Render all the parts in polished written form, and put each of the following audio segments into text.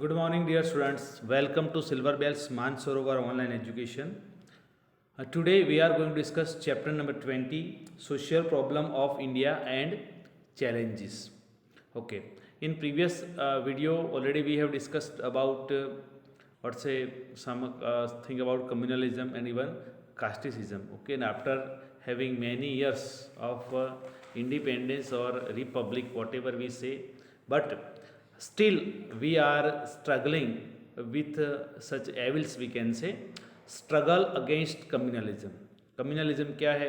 Good morning, dear students. Welcome to Silver Bells Mansarovar Online Education. Today we are going to discuss chapter number 20, Social Problem of India and Challenges. Okay. In previous video already we have discussed about what say some thing about communalism and even casteism. Okay. And after having many years of independence or republic, whatever we say, but still we are struggling with such evils, we can say struggle against communalism. Communalism क्या है?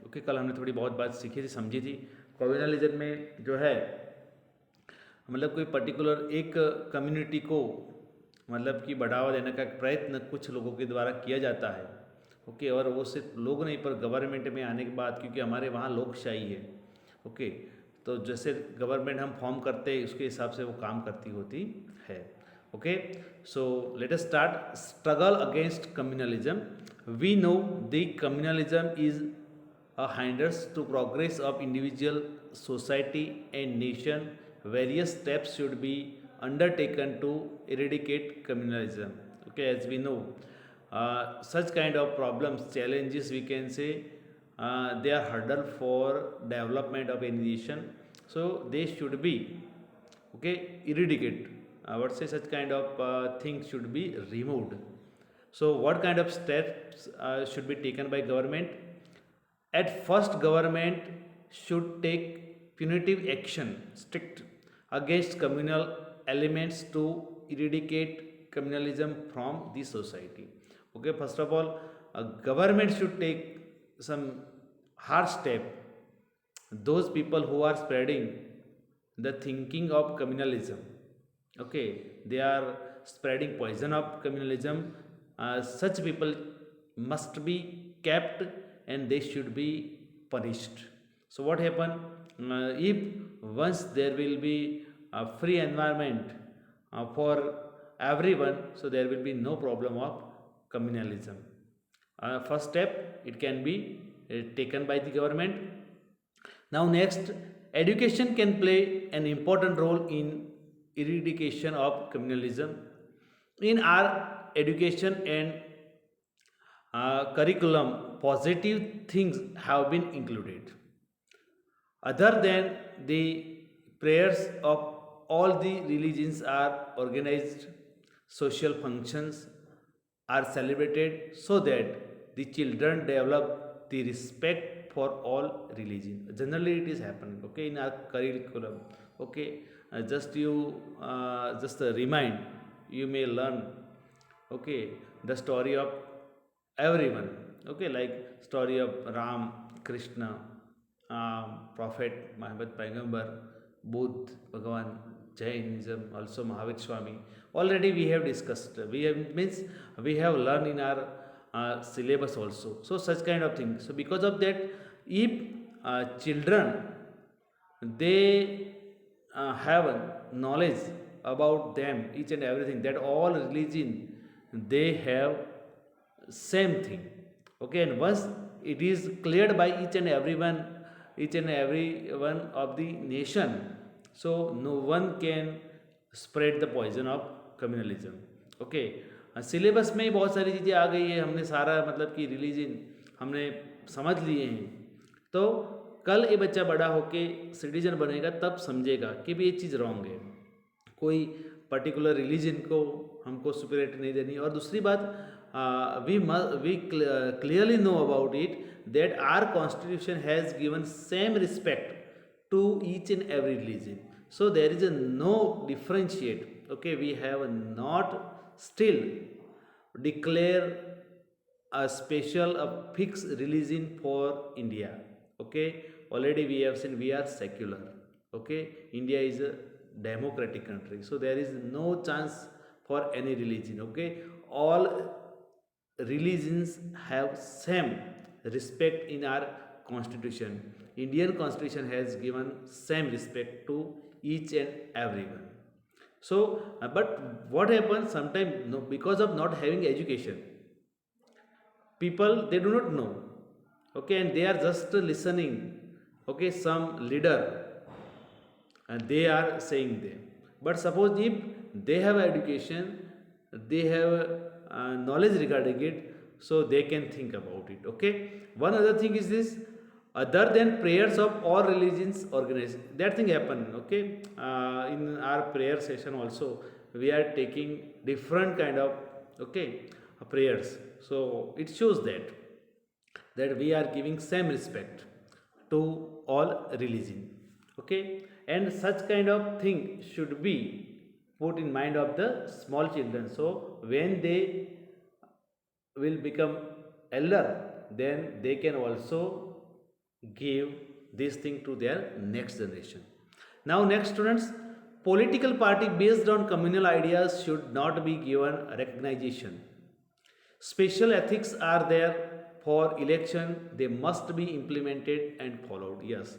Okay कल हमने थोड़ी बहुत बात सीखी थी, समझी थी. कम्युनलिज्म में जो है मतलब कोई पर्टिकुलर एक कम्युनिटी को मतलब कि बढ़ावा देने का प्रयत्न कुछ लोगों के द्वारा किया जाता है. ओके और वो सिर्फ लोग नहीं पर गवर्नमेंट में आने के बाद, क्योंकि हमारे वहाँ लोकशाही है. ओके तो जैसे गवर्नमेंट हम फॉर्म करते हैं उसके हिसाब से वो काम करती होती है. Okay so let us start. Struggle against communalism. We know the communalism is a hindrance to progress of individual, society and nation. Various steps should be undertaken to eradicate communalism. Okay, as we know, such kind of problems, challenges, we can say, they are hurdle for development of any nation. So they should be okay eradicate. I would say such kind of things should be removed. So what kind of steps should be taken by government? At first, government should take punitive action, strict, against communal elements to eradicate communalism from the society. Okay, first of all, government should take some hard step. Those people who are spreading the thinking of communalism, okay, they are spreading poison of communalism. Such people must be kept and they should be punished. So what happen if once there will be a free environment for everyone, so there will be no problem of communalism. First step it can be taken by the government. Now next, education can play an important role in eradication of communalism. In our education and curriculum, positive things have been included. Other than the prayers of all the religions are organized, social functions are celebrated so that the children develop the respect for all religion. Generally, it is happening. Okay, in our curriculum. Okay, just remind. You may learn. Okay, the story of everyone. Okay, like story of Ram, Krishna, Prophet Muhammad Paigambar, Buddha, Bhagavan, Jainism, also Mahavir Swami. Already we have discussed. We have means we have learned in our syllabus also. So such kind of things. So because of that, if children they have knowledge about them, each and everything, that all religion they have same thing. Okay, and once it is cleared by each and every one of the nation, so no one can spread the poison of communalism. Okay, syllabus में ही बहुत सारी चीज़ें आ गई है, हमने सारा मतलब कि रिलीजन हमने समझ लिए हैं. तो कल ये बच्चा बड़ा होके सिटीजन बनेगा तब समझेगा कि भी ये चीज़ रॉन्ग है. कोई पर्टिकुलर रिलीजन को हमको सुपीरियरिटी नहीं देनी. और दूसरी बात, we clearly know about it that our constitution has given same respect to each and every religion. So there is a no differentiate. Okay, we have not still declare a special a fixed religion for India. Okay, already we have seen we are secular. Okay, India is a democratic country, so there is no chance for any religion. Okay, all religions have same respect in our constitution. Indian constitution has given same respect to each and everyone. So but what happens sometimes, no, because of not having education, people they do not know. Okay, and they are just listening. Okay, some leader and they are saying them. But suppose if they have education, they have knowledge regarding it, so they can think about it. Okay, one other thing is this: other than prayers of all religions organized, that thing happen. Okay, in our prayer session also we are taking different kind of, okay, prayers. So it shows that we are giving same respect to all religion. Okay, and such kind of thing should be put in mind of the small children, so when they will become elder, then they can also give this thing to their next generation. Now next, students, political party based on communal ideas should not be given recognition. Special ethics are there for election, they must be implemented and followed. Yes,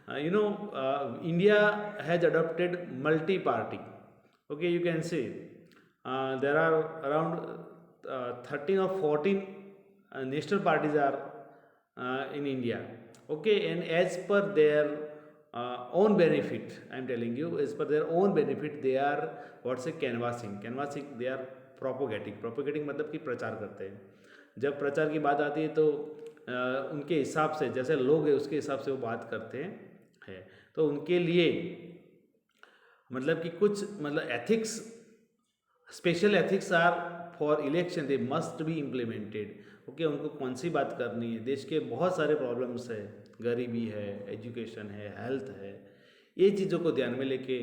India has adopted multi party. Okay, you can say there are around 13 or 14 national parties are in India. Okay, and as per their own benefit, I am telling you, as per their own benefit, they are what's a canvassing, they are propagating मतलब कि प्रचार करते हैं. जब प्रचार की बात आती है तो उनके हिसाब से, जैसे लोग हैं उसके हिसाब से वो बात करते हैं. तो उनके लिए मतलब कि कुछ मतलब ethics, special ethics are for election, they must be implemented. Okay, उनको कौन सी बात करनी है. देश के बहुत सारे प्रॉब्लम्स है, गरीबी है, एजुकेशन है, हेल्थ है. ये चीज़ों को ध्यान में लेके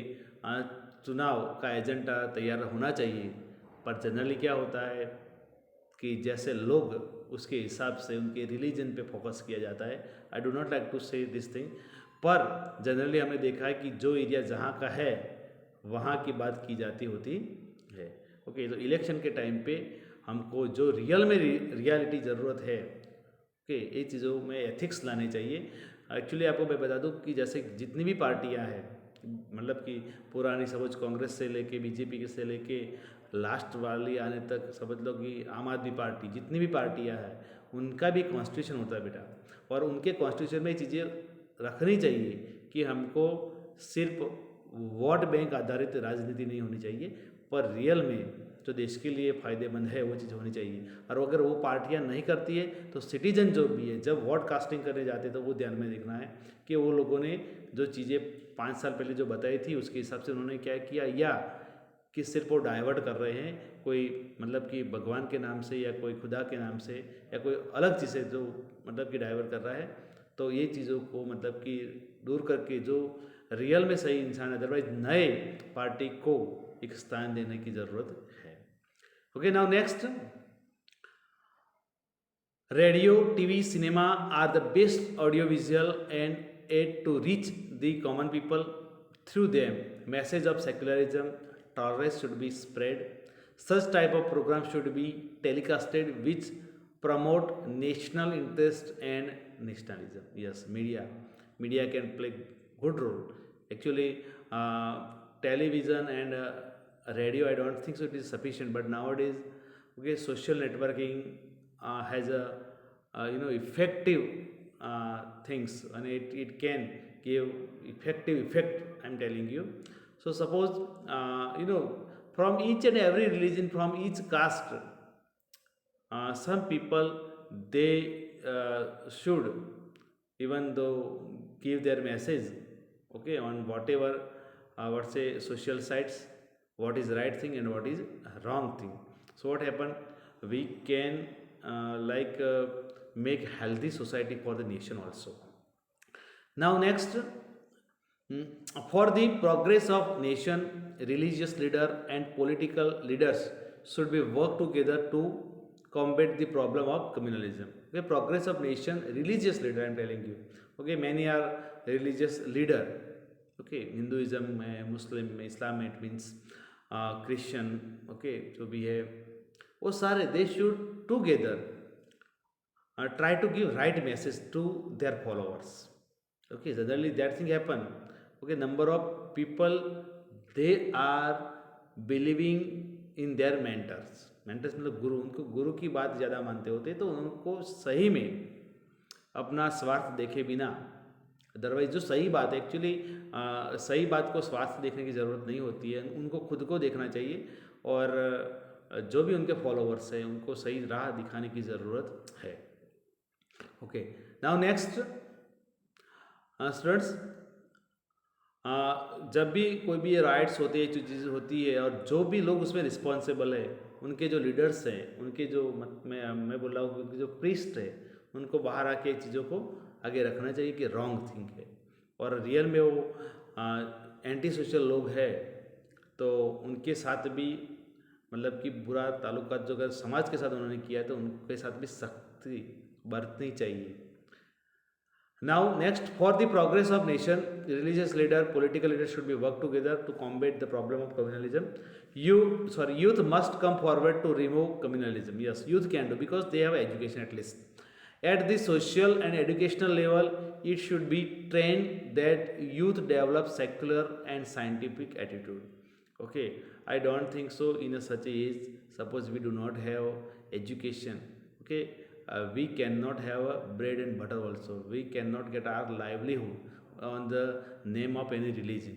चुनाव का एजेंडा तैयार होना चाहिए. पर जनरली क्या होता है कि जैसे लोग उसके हिसाब से उनके रिलीजन पे फोकस किया जाता है. I do not like to say this thing, पर जनरली हमने देखा है कि जो एरिया जहाँ का है वहाँ की बात की जाती होती है. ओके, तो इलेक्शन के टाइम पे हमको जो रियल में रियलिटी ज़रूरत है, ओके, ये चीज़ों में एथिक्स लाने चाहिए. एक्चुअली आपको मैं बता दूं कि जैसे जितनी भी पार्टियां हैं, मतलब कि पुरानी समझ कांग्रेस से लेके बीजेपी के से लेके लास्ट वाली आने तक समझ लो कि आम आदमी पार्टी, जितनी भी पार्टियां हैं उनका भी कॉन्स्टिट्यूशन होता है बेटा. और उनके कॉन्स्टिट्यूशन में ये चीज़ें रखनी चाहिए कि हमको सिर्फ वोट बैंक आधारित राजनीति नहीं होनी चाहिए, पर रियल में जो देश के लिए फ़ायदेमंद है वो चीज़ होनी चाहिए. और अगर वो पार्टियां नहीं करती है तो सिटीजन जो भी है जब वोट कास्टिंग करने जाते हैं तो वो ध्यान में देखना है कि वो लोगों ने जो चीज़ें 5 साल पहले जो बताई थी उसके हिसाब से उन्होंने क्या किया, या कि सिर्फ वो डाइवर्ट कर रहे हैं कोई मतलब कि भगवान के नाम से या कोई खुदा के नाम से या कोई अलग चीज़ से जो मतलब कि डाइवर्ट कर रहा है. तो ये चीज़ों को मतलब कि दूर करके जो रियल में सही इंसान है, अदरवाइज नए पार्टी को एक स्थान देने की ज़रूरत है. Okay, now next, radio, TV, cinema are the best audio visual and aid to reach the common people. Through them message of secularism, tolerance should be spread. Such type of program should be telecasted which promote national interest and nationalism. Yes, media can play good role. Actually, television and radio, I don't think so it is sufficient, but nowadays, okay, social networking has a effective things, and it can give effective effect, I'm telling you. So suppose from each and every religion, from each caste, some people they should even though give their message, okay, on whatever what say social sites, what is right thing and what is wrong thing. So what happen, we can make healthy society for the nation also. Now next, for the progress of nation, religious leader and political leaders should be work together to combat the problem of communalism. The progress of nation, religious leader, I am telling you. Okay, many are religious leader. Okay, Hinduism, Muslim, Islam, it means Christian. Okay, so we have वो सारे they should together try to give right message to their followers. Okay, suddenly that thing happen. Okay, number of people they are believing in their mentors. Mentors मतलब गुरु, उनको गुरु की बात ज़्यादा मानते होते, तो उनको सही में अपना स्वार्थ देखे बिना अदरवाइज जो सही बात है एक्चुअली, सही बात को स्वार्थ देखने की ज़रूरत नहीं होती है, उनको खुद को देखना चाहिए और जो भी उनके फॉलोअर्स हैं उनको सही राह दिखाने की ज़रूरत है। ओके, नाउ नेक्स्ट स्टूडेंट्स, जब भी कोई भी राइट्स होते हैं, जो चीज़ होती है और जो भी लोग उसमें रिस्पॉन्सिबल है, उनके जो लीडर्स हैं, उनके जो मैं बोल रहा हूँ उनके जो प्रीस्ट है, उनको बाहर आके चीज़ों को आगे रखना चाहिए कि रॉन्ग थिंग है, और रियल में वो एंटी सोशल लोग हैं तो उनके साथ भी मतलब कि बुरा ताल्लुकात जो अगर समाज के साथ उन्होंने किया है तो उनके साथ भी सख्ती बरतनी चाहिए। Now, next, for the progress of nation, religious leader, political leaders should be work together to combat the problem of communalism. Youth must come forward to remove communalism. Yes, youth can do because they have education at least. At the social and educational level, it should be trained that youth develop secular and scientific attitude. Okay, I don't think so. In a such age, suppose we do not have education. Okay, we cannot have a bread and butter also, we cannot get our livelihood on the name of any religion.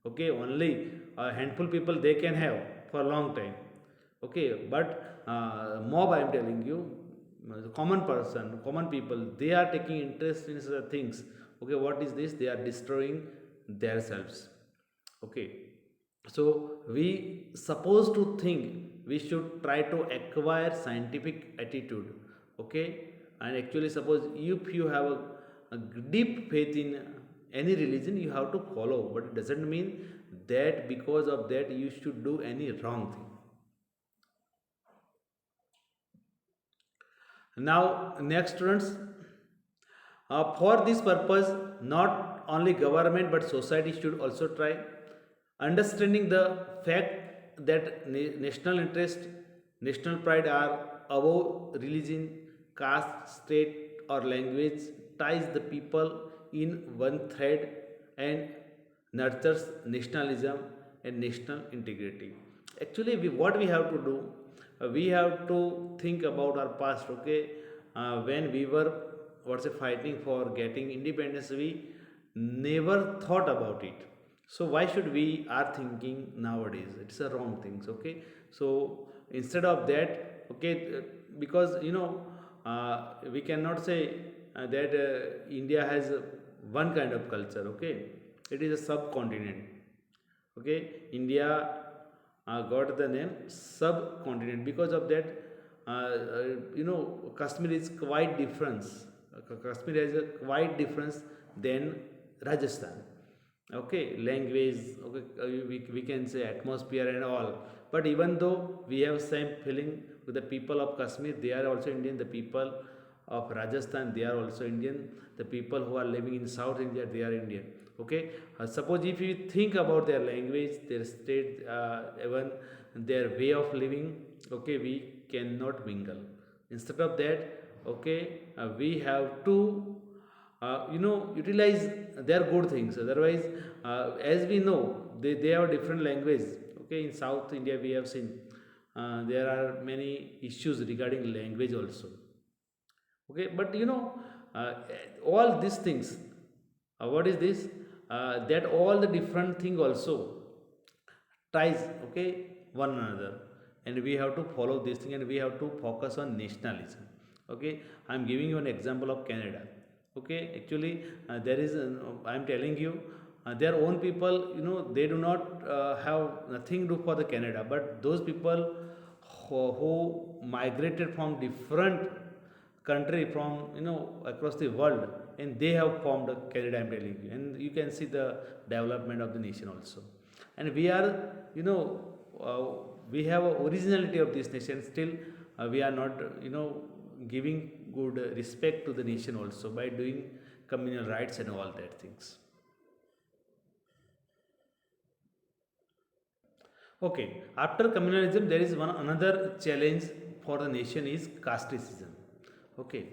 Okay, only a handful people they can have for a long time. Okay, but mob, I am telling you, the common person, common people, they are taking interest in such things. Okay, what is this? They are destroying themselves. Okay, so we supposed to think we should try to acquire scientific attitude. Okay, and actually suppose if you have a deep faith in any religion, you have to follow, but it doesn't mean that because of that you should do any wrong thing. Now next students, for this purpose, not only government but society should also try understanding the fact that national interest, national pride are above religion, caste, state, or language, ties the people in one thread and nurtures nationalism and national integrity. Actually, what we have to do, we have to think about our past. Okay, when we were what's it fighting for getting independence, we never thought about it. So why should we are thinking nowadays? It's a wrong things. Okay, so instead of that, okay, because we cannot say that India has one kind of culture. Okay, it is a subcontinent. Okay, India got the name subcontinent because of that. Kashmir is quite difference. Kashmir has a quite difference than Rajasthan. Okay, language, okay, we can say atmosphere and all, but even though we have same feeling with the people of Kashmir, they are also Indian. The people of Rajasthan, they are also Indian. The people who are living in South India, they are Indian. Okay, suppose if you think about their language, their state, even their way of living, okay, we cannot mingle. Instead of that, okay, we have to utilize their good things. Otherwise, as we know, they have different language. Okay, in South India we have seen there are many issues regarding language also. Okay, but all these things, what is this, that all the different thing also ties, okay, one another, and we have to follow this thing and we have to focus on nationalism. Okay, I'm giving you an example of Canada. Okay, actually there is I'm telling you, their own people, they do not have nothing to do for the Canada, but those people who migrated from different country from across the world, and they have formed Canada, I'm telling you, and you can see the development of the nation also. And we are, uh, we have a originality of this nation still. We are not giving good respect to the nation also by doing communal rights and all that things. Okay, after communalism, there is one another challenge for the nation is casteism. Okay,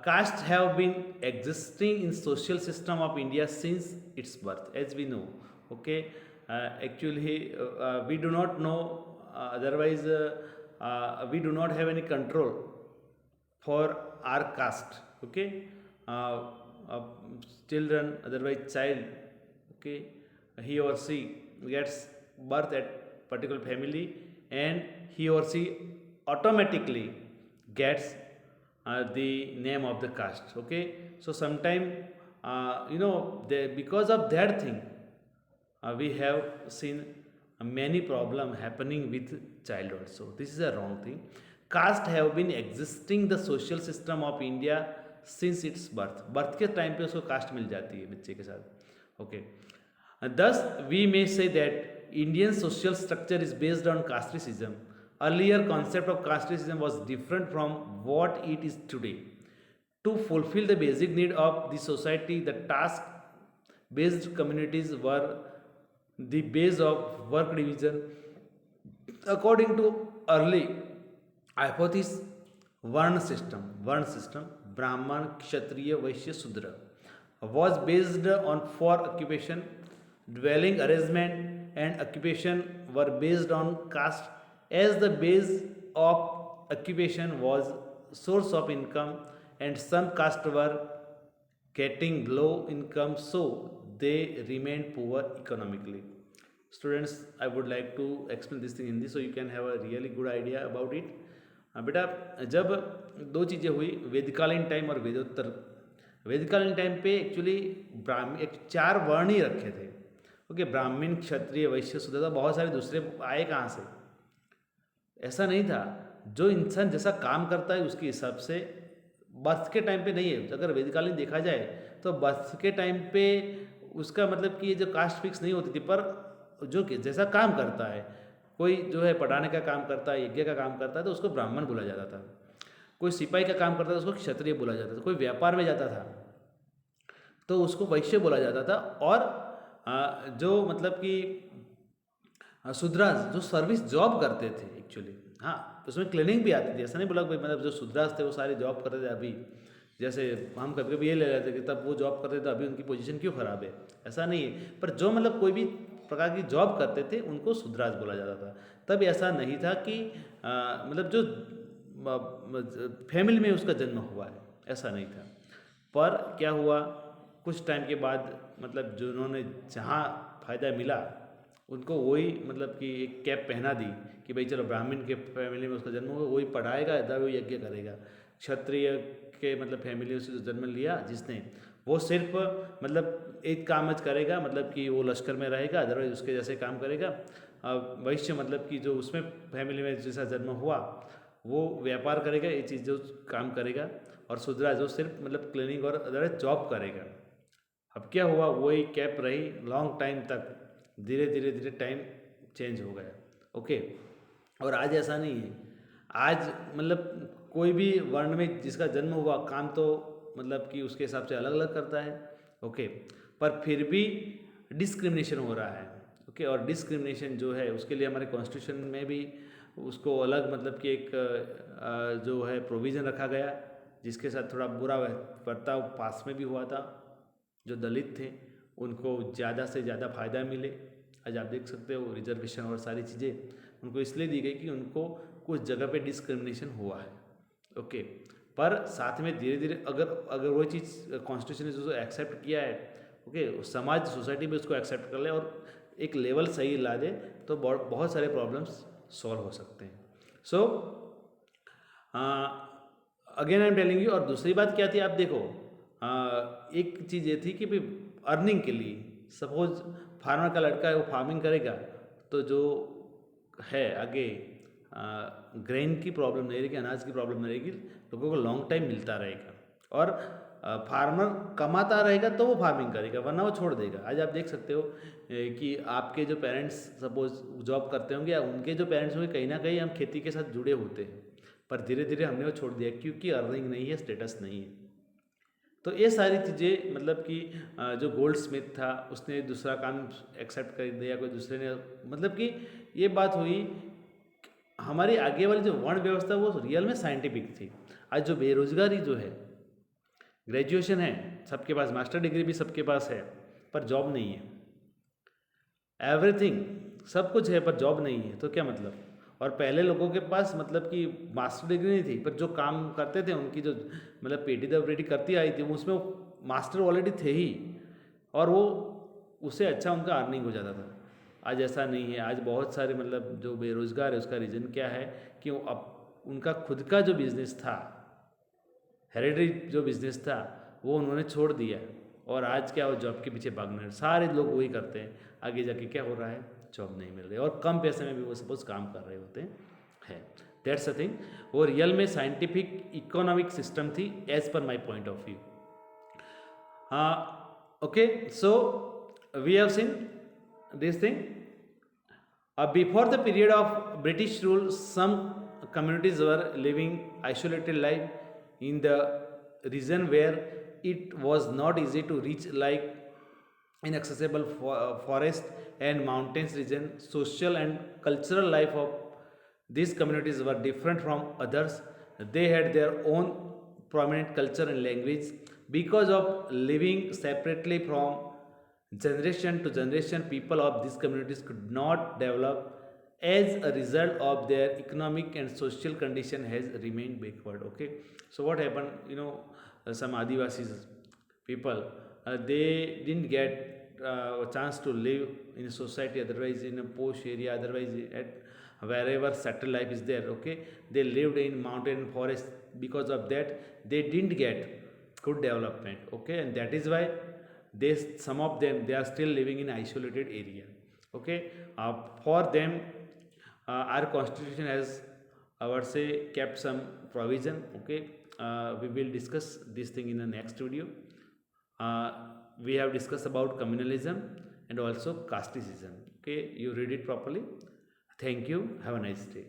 castes have been existing in social system of India since its birth, as we know. Okay, actually, we do not know. Otherwise, we do not have any control for our caste. Okay, uh, children, otherwise child, okay, he or she gets birth at particular family, and he or she automatically gets the name of the caste. Okay, so sometime because of that thing, we have seen many problem happening with child also. This is a wrong thing. Caste have been existing the social system of India since its birth के time पे उसको cast मिल जाती है बच्चे के साथ. Okay, thus we may say that Indian social structure is based on casteism. Earlier concept of casteism was different from what it is today. To fulfill the basic need of the society, the task based communities were the base of work division. According to early hypothesis, Varna system, Brahman, Kshatriya, Vaishya, Sudra, was based on four occupation. Dwelling arrangement and occupation were based on caste, as the base of occupation was source of income, and some caste were getting low income, so they remained poor economically. Students, I would like to explain this thing in Hindi so you can have a really good idea about it. बेटा, जब दो चीज़ें हुई, वेदकालीन time और वेदोत्तर. वेदकालीन time पे actually ब्राह्मण एक 4 वर्ण ही रखे थे. ओके, ब्राह्मण, क्षत्रिय, वैश्य, शूद्र, बहुत सारे दूसरे आए कहाँ से? ऐसा नहीं था. जो इंसान जैसा काम करता है उसके हिसाब से बर्थ के टाइम पे नहीं है. अगर वेदकालीन देखा जाए तो बर्थ के टाइम पे उसका मतलब कि ये जो कास्ट फिक्स नहीं होती थी, पर जो जैसा काम करता है, कोई जो है पढ़ाने का काम करता है, यज्ञ का काम करता है तो उसको ब्राह्मण बोला जाता था. कोई सिपाही का काम करता था उसको क्षत्रिय बोला जाता था. कोई व्यापार में जाता था तो उसको वैश्य बोला जाता था. और जो मतलब कि शूद्रास जो सर्विस जॉब करते थे एक्चुअली, हाँ, उसमें क्लीनिंग भी आती थी. ऐसा नहीं बोला कोई, मतलब जो शूद्रास थे वो सारे जॉब करते थे. अभी जैसे हम कभी कभी ये ले लेते कि तब वो जॉब करते थे अभी उनकी पोजीशन क्यों खराब है, ऐसा नहीं है. पर जो मतलब कोई भी प्रकार की जॉब करते थे उनको शूद्रास बोला जाता था. तब ऐसा नहीं था कि मतलब जो फैमिली में उसका जन्म हुआ है, ऐसा नहीं था. पर क्या हुआ, कुछ टाइम के बाद मतलब जिन्होंने जहाँ फ़ायदा मिला उनको वही मतलब कि एक कैप पहना दी कि भाई चलो ब्राह्मण के फैमिली में उसका जन्म हुआ, वही पढ़ाएगा, इधर वही यज्ञ करेगा. क्षत्रिय के मतलब फैमिली से जो जन्म लिया जिसने, वो सिर्फ मतलब एक काम करेगा, मतलब कि वो लश्कर में रहेगा, अदरवाइज उसके जैसे काम करेगा. वैश्य मतलब कि जो उसमें फैमिली में जैसा जन्म हुआ वो व्यापार करेगा, ये चीज़ जो काम करेगा. और शूद्रा जो सिर्फ मतलब क्लीनिंग और अदरवाइज जॉब करेगा. अब क्या हुआ, वही कैप रही लॉन्ग टाइम तक. धीरे धीरे टाइम चेंज हो गया. ओके, और आज ऐसा नहीं है. आज मतलब कोई भी वर्ण में जिसका जन्म हुआ, काम तो मतलब कि उसके हिसाब से अलग अलग करता है. ओके, पर फिर भी डिस्क्रिमिनेशन हो रहा है. ओके, और डिस्क्रिमिनेशन जो है उसके लिए हमारे कॉन्स्टिट्यूशन में भी उसको अलग मतलब कि एक जो है प्रोविज़न रखा गया, जिसके साथ थोड़ा बुरा बर्ताव पास में भी हुआ था. जो दलित थे उनको ज़्यादा से ज़्यादा फ़ायदा मिले. आज आप देख सकते हो रिजर्वेशन और सारी चीज़ें उनको इसलिए दी गई कि उनको कुछ जगह पे डिस्क्रिमिनेशन हुआ है. ओके, पर साथ में धीरे धीरे अगर वो चीज़ कॉन्स्टिट्यूशन ने जो एक्सेप्ट किया है, ओके, समाज सोसाइटी में उसको एक्सेप्ट कर ले और एक लेवल सही ला दे तो बहुत सारे प्रॉब्लम्स सॉल्व हो सकते हैं. So again I am telling you. और दूसरी बात क्या थी, आप देखो, एक चीज़ ये थी कि भाई अर्निंग के लिए सपोज फार्मर का लड़का है, वो फार्मिंग करेगा तो जो है आगे ग्रेन की प्रॉब्लम नहीं रहेगी, अनाज की प्रॉब्लम नहीं रहेगी, लोगों को लॉन्ग टाइम मिलता रहेगा. और फार्मर कमाता रहेगा तो वो फार्मिंग करेगा, वरना वो छोड़ देगा. आज आप देख सकते हो कि आपके जो पेरेंट्स सपोज जॉब करते होंगे या उनके जो पेरेंट्स होंगे, कहीं ना कहीं हम खेती के साथ जुड़े होते हैं, पर धीरे धीरे हमने वो छोड़ दिया क्योंकि अर्निंग नहीं है, स्टेटस नहीं है. तो ये सारी चीज़ें मतलब कि जो गोल्ड स्मिथ था उसने दूसरा काम एक्सेप्ट कर दिया, कोई दूसरे ने, मतलब कि ये बात हुई. हमारी आगे वाली जो वर्ण व्यवस्था वो रियल में साइंटिफिक थी. आज जो बेरोजगारी जो है, ग्रेजुएशन है सबके पास, मास्टर डिग्री भी सबके पास है, पर जॉब नहीं है. एवरीथिंग सब कुछ है पर जॉब नहीं है, तो क्या मतलब. और पहले लोगों के पास मतलब कि मास्टर डिग्री नहीं थी, पर जो काम करते थे उनकी जो मतलब पेटी दर पेटी करती आई थी, उसमें मास्टर ऑलरेडी थे ही, और वो उससे अच्छा उनका अर्निंग हो जाता था। आज ऐसा नहीं है। आज बहुत सारे मतलब जो बेरोज़गार है उसका रीज़न क्या है कि वो अब उनका खुद का जो बिज़नेस था, हेरिडिटरी जो बिज़नेस था, वो उन्होंने छोड़ दिया, और आज क्या वो जॉब के पीछे भागने लगे। सारे लोग वही करते हैं। आगे जाके क्या हो रहा है, जॉब नहीं मिल रही, और कम पैसे में भी वो सपोज काम कर रहे होते हैं। That's a thing. वो रियल में साइंटिफिक इकोनॉमिक सिस्टम थी as per my point of view. Okay, so we have seen this thing. Before the period of British rule, some communities were living isolated life in the region where it was not easy to reach, like inaccessible forest and mountains region. Social and cultural life of these communities were different from others. They had their own prominent culture and language. Because of living separately from generation to generation, people of these communities could not develop. As a result of their economic and social condition has remained backward. Okay, so what happened, some Adivasis people, they didn't get a chance to live in a society, otherwise in a posh area, otherwise at wherever settled life is there. Okay, they lived in mountain and forest. Because of that, they didn't get good development. Okay, and that is why they, some of them, they are still living in isolated area. Okay, for them, our constitution has, I would say, kept some provision. Okay, we will discuss this thing in the next video. uh, we have discussed about communalism and also casteism. Okay, you read it properly. Thank you. Have a nice day.